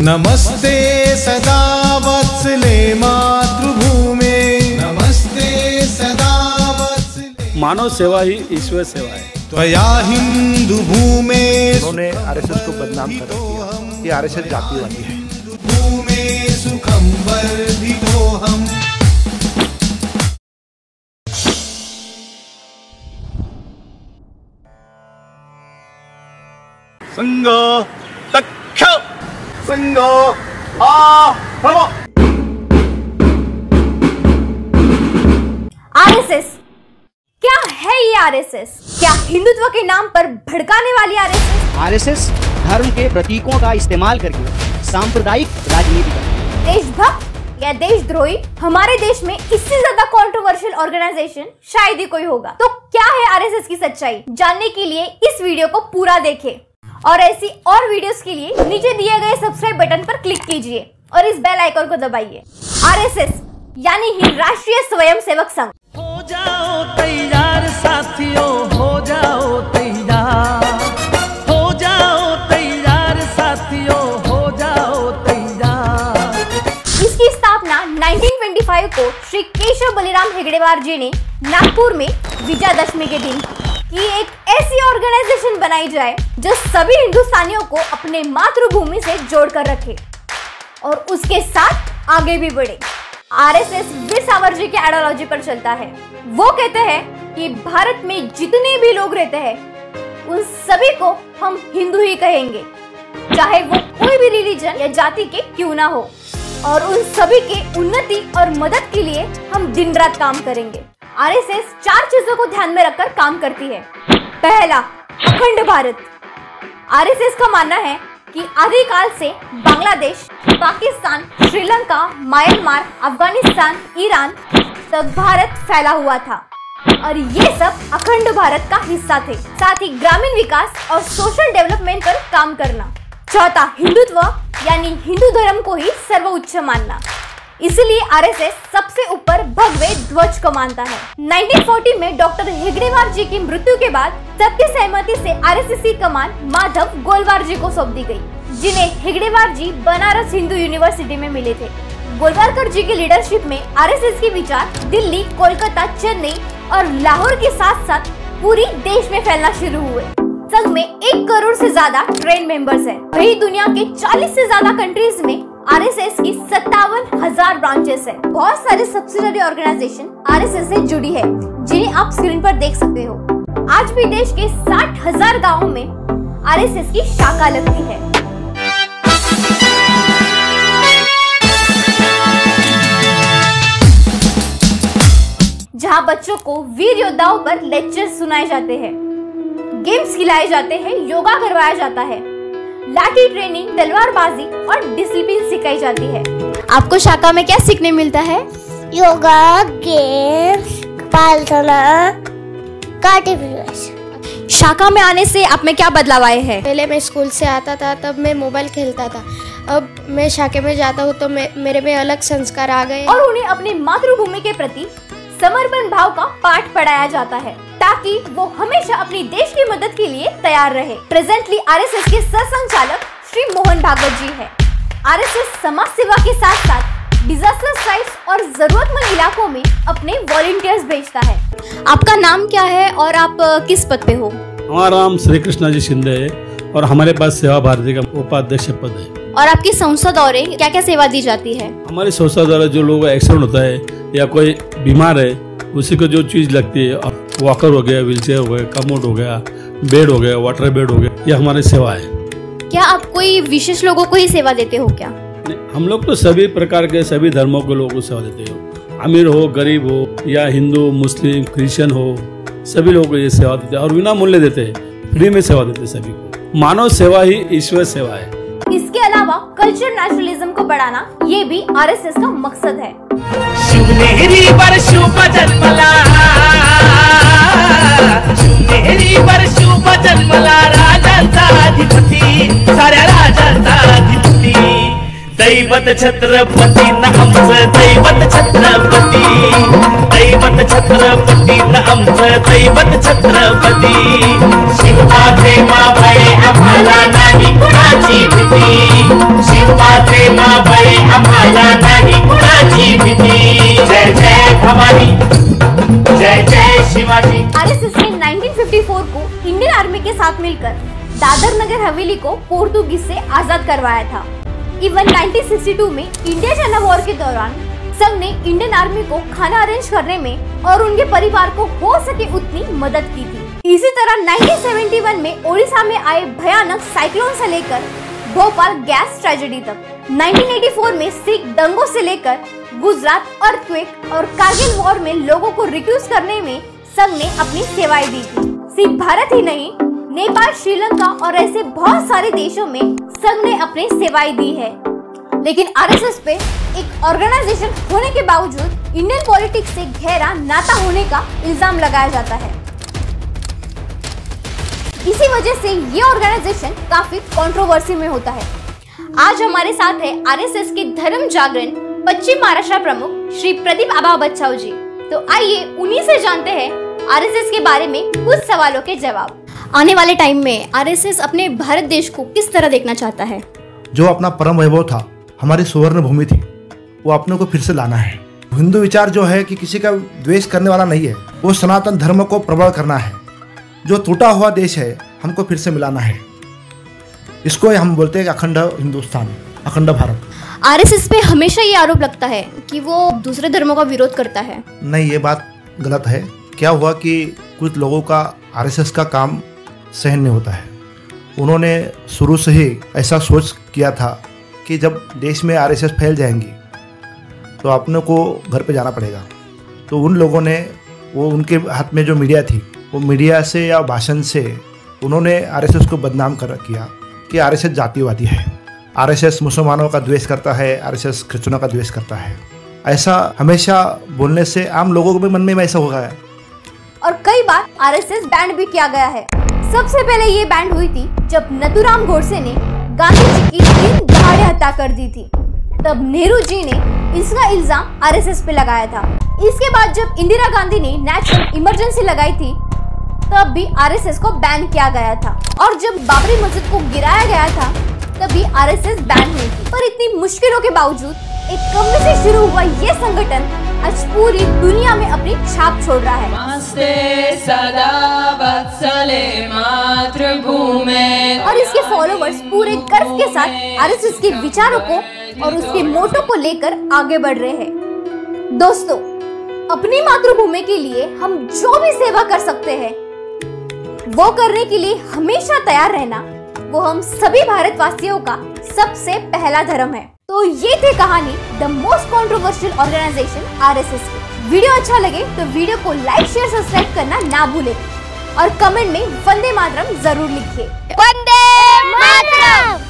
नमस्ते सदा वत्सले मातृभूमे, नमस्ते सदा वत्सले। मानव सेवा ही ईश्वर सेवा है। त्वया हिंदू भूमे, उन्होंने आरएसएस को बदनाम कर दिया। ये आरएसएस जातिवादी है। भूमे सुखम वर्धितोहम। संघ तक्ष संघ आरव। आरएसएस क्या है? ये आरएसएस क्या हिंदुत्व के नाम पर भड़काने वाली आरएसएस? आरएसएस धर्म के प्रतीकों का इस्तेमाल करके सांप्रदायिक राजनीति करती है। देशभक्त या देशद्रोही? हमारे देश में इससे ज्यादा कंट्रोवर्शियल ऑर्गेनाइजेशन शायद ही कोई होगा। तो क्या है आरएसएस की सच्चाई? जानने के लिए इस वीडियो को पूरा देखें और ऐसी और वीडियोस के लिए नीचे दिए गए सब्सक्राइब बटन पर क्लिक कीजिए और इस बेल आइकन को दबाइए। आरएसएस यानी ही राष्ट्रीय स्वयंसेवक संघ। हो जाओ तैयार साथियों, हो जाओ तैयार, हो जाओ तैयार साथियों, हो जाओ तैयार। इसकी स्थापना 1925 को श्री केशव बलिराम हेगड़ेवार जी ने नागपुर में विजयादशमी के दिन कि एक ऐसी ऑर्गेनाइजेशन बनाई जाए जो सभी हिंदुस्तानियों को अपने मातृभूमि से जोड़कर रखे और उसके साथ आगे भी बढ़े। आरएसएस वीर सावरकर जी की आइडियोलॉजी पर चलता है। वो कहते हैं कि भारत में जितने भी लोग रहते हैं उन सभी को हम हिंदू ही कहेंगे, चाहे वो कोई भी रिलीजन या जाति के क्यों ना हो, और उन सभी के उन्नति और मदद के लिए हम दिन रात काम करेंगे। आरएसएस 4 चीजों को ध्यान में रखकर काम करती है। पहला, अखंड भारत। आरएसएस का मानना है कि आदिकाल से बांग्लादेश, पाकिस्तान, श्रीलंका, म्यांमार, अफगानिस्तान, ईरान तक भारत फैला हुआ था और ये सब अखंड भारत का हिस्सा थे। साथ ही ग्रामीण विकास और सोशल डेवलपमेंट पर काम करना। चौथा, हिंदुत्व यानी हिंदू धर्म को ही सर्वोच्च मानना। इसलिए आरएसएस सबसे ऊपर भगवे ध्वज को मानता है। 1940 में डॉक्टर हेगड़ेवार जी की मृत्यु के बाद सबकी सहमति से आरएसएस की कमान माधव गोलवार जी को सौंप दी गई, जिन्हें हेगड़ेवार जी बनारस हिंदू यूनिवर्सिटी में मिले थे। गोलवारकर जी की लीडरशिप में आरएसएस के विचार दिल्ली, कोलकाता, चेन्नई और लाहौर के साथ साथ पूरी देश में फैलना शुरू हुए। संघ में 1 करोड़ से ज्यादा ट्रेन मेंबर्स हैं। वही दुनिया के 40 से ज्यादा कंट्रीज में आरएसएस की 57,000 ब्रांचेस है। बहुत सारे सब्सिडरी ऑर्गेनाइजेशन आरएसएस से जुड़ी है, जिन्हें आप स्क्रीन पर देख सकते हो। आज भी देश के 60,000 गाँवों में आरएसएस की शाखा लगती है। जहां बच्चों को वीर योद्धाओं पर लेक्चर सुनाए जाते हैं, गेम्स खिलाए जाते हैं, योगा करवाया जाता है, लाठी ट्रेनिंग, तलवारबाजी और डिसिप्लिन सिखाई जाती है। आपको शाखा में क्या सीखने मिलता है? योगा, गेम्स, प्रार्थना, कार्डियोस। शाखा में आने से आप में क्या बदलाव आए हैं? पहले मैं स्कूल से आता था तब मैं मोबाइल खेलता था। अब मैं शाखा में जाता हूँ तो मेरे में अलग संस्कार आ गए और उन्हें अपनी मातृभूमि के प्रति समर्पण भाव का पाठ पढ़ाया जाता है ताकि वो हमेशा अपनी देश की मदद के लिए तैयार रहे। प्रेजेंटली आरएसएस के सरसंघचालक श्री मोहन भागवत जी है। आरएसएस समाज सेवा के साथ साथ डिजास्टर साइट्स और जरूरतमंद इलाकों में अपने वॉलंटियर्स भेजता है। आपका नाम क्या है और आप किस पद पे हो? हमारा नाम श्री कृष्णा जी शिंदे है और हमारे पास सेवा भारती का उपाध्यक्ष पद है। और आपकी संस्था द्वारा क्या क्या सेवा दी जाती है? हमारी संस्था द्वारा जो लोग एक्सीडेंट होता है या कोई बीमार है, उसी को जो चीज लगती है, वॉकर हो गया, व्हीलचेयर हो गया, कमोड हो गया, बेड हो गया, वाटर बेड हो गया, ये हमारी सेवा है। क्या आप कोई विशेष लोगों को ही सेवा देते हो क्या? हम लोग तो सभी प्रकार के सभी धर्मों के लोगों को सेवा देते हो, अमीर हो, गरीब हो या हिंदू, मुस्लिम, क्रिश्चियन हो, सभी लोगों को ये सेवा देते हैं और बिना मूल्य देते हैं, फ्री में सेवा देते हैं सभी को। मानव सेवा ही ईश्वर सेवा है। इसके अलावा कल्चर नेशनलिज्म को बढ़ाना ये भी आरएसएस का मकसद है। शिवनेरी पर शुभ जन्मला, शिवनेरी पर शुभ जन्मला, राजांचा अधिपती, साऱ्या राजांचा अधिपती, दैवत छत्रपती न आमचं दैवत छत्रपती, दैवत छत्रपती न आमचं दैवत छत्रपती, शिवबा देवा भये आम्हाला नाही कुणाची भीती, शिवबा के साथ मिलकर दादर नगर हवेली को पोर्तुगीज से आजाद करवाया था। इवन 1962 में इंडिया चाइना वॉर के दौरान संघ ने इंडियन आर्मी को खाना अरेंज करने में और उनके परिवार को हो सके उतनी मदद की थी। इसी तरह 1971 में ओडिशा में आए भयानक साइक्लोन से लेकर भोपाल गैस ट्रेजेडी तक, 1984 में सिख दंगों से लेकर गुजरात अर्थक्वेक और कारगिल वॉर में लोगों को रिक्रूट करने में संघ ने अपनी सेवाएं दी थी। सिर्फ भारत ही नहीं, नेपाल, श्रीलंका और ऐसे बहुत सारे देशों में संघ ने अपनी सेवाएं दी है। लेकिन आरएसएस पे एक ऑर्गेनाइजेशन होने के बावजूद इंडियन पॉलिटिक्स से गहरा नाता होने का इल्जाम लगाया जाता है। इसी वजह से ये ऑर्गेनाइजेशन काफी कंट्रोवर्सी में होता है। आज हमारे साथ है आरएसएस के धर्म जागरण पश्चिम महाराष्ट्र प्रमुख श्री प्रदीप आभा बच्चाऊ जी। तो आइए उन्हीं से जानते हैं आरएसएस के बारे में कुछ सवालों के जवाब। आने वाले टाइम में आरएसएस अपने भारत देश को किस तरह देखना चाहता है? जो अपना परम वैभव था, हमारी सुवर्ण भूमि थी, वो अपने को फिर से लाना है। हिंदू विचार जो है कि किसी का द्वेष करने वाला नहीं है, वो सनातन धर्म को प्रबल करना है। जो टूटा हुआ देश है हमको फिर से मिलाना है। इसको हम बोलते हैं अखंड हिंदुस्तान, अखंड भारत। आरएसएस पे हमेशा ये आरोप लगता है कि वो दूसरे धर्मों का विरोध करता है। नहीं, ये बात गलत है। क्या हुआ कि कुछ लोगों का आरएसएस का काम सहन नहीं होता है। उन्होंने शुरू से ही ऐसा सोच किया था कि जब देश में आरएसएस फैल जाएंगी तो अपने को घर पे जाना पड़ेगा। तो उन लोगों ने, वो उनके हाथ में जो मीडिया थी, वो मीडिया से या भाषण से उन्होंने आरएसएस को बदनाम किया कि आरएसएस जातिवादी है, आरएसएस मुसलमानों का द्वेष करता है, आरएसएस क्रिश्चियनों का द्वेष करता है। ऐसा हमेशा बोलने से आम लोगों के मन में ऐसा हो गया। और कई बार आरएसएस बैंड भी किया गया है। सबसे पहले ये बैंड हुई थी जब नथुराम गोडसे ने गांधी जी की दिन दहाड़े हत्या कर दी थी। तब नेहरू जी ने इसका इल्जाम आरएसएस पे लगाया था। इसके बाद जब इंदिरा गांधी ने नेशनल इमरजेंसी लगाई थी तब भी आरएसएस को बैन किया गया था। और जब बाबरी मस्जिद को गिराया गया था तब भी आरएसएस बैन हुई थी। पर इतनी मुश्किलों के बावजूद एक कमी से शुरू हुआ ये संगठन आज पूरी दुनिया में अपनी छाप छोड़ रहा है। सदा वत्सले मातृभूमे। और इसके फॉलोवर्स पूरे गर्व के साथ आरएसएस के विचारों को और उसके मोटो को लेकर आगे बढ़ रहे हैं। दोस्तों, अपनी मातृभूमि के लिए हम जो भी सेवा कर सकते हैं वो करने के लिए हमेशा तैयार रहना, वो हम सभी भारतवासियों का सबसे पहला धर्म है। तो ये थी कहानी the most controversial organisation RSS की। वीडियो अच्छा लगे तो वीडियो को लाइक, शेयर, सब्सक्राइब करना ना भूलें और कमेंट में वंदे मातरम जरूर लिखिए। वंदे मातरम।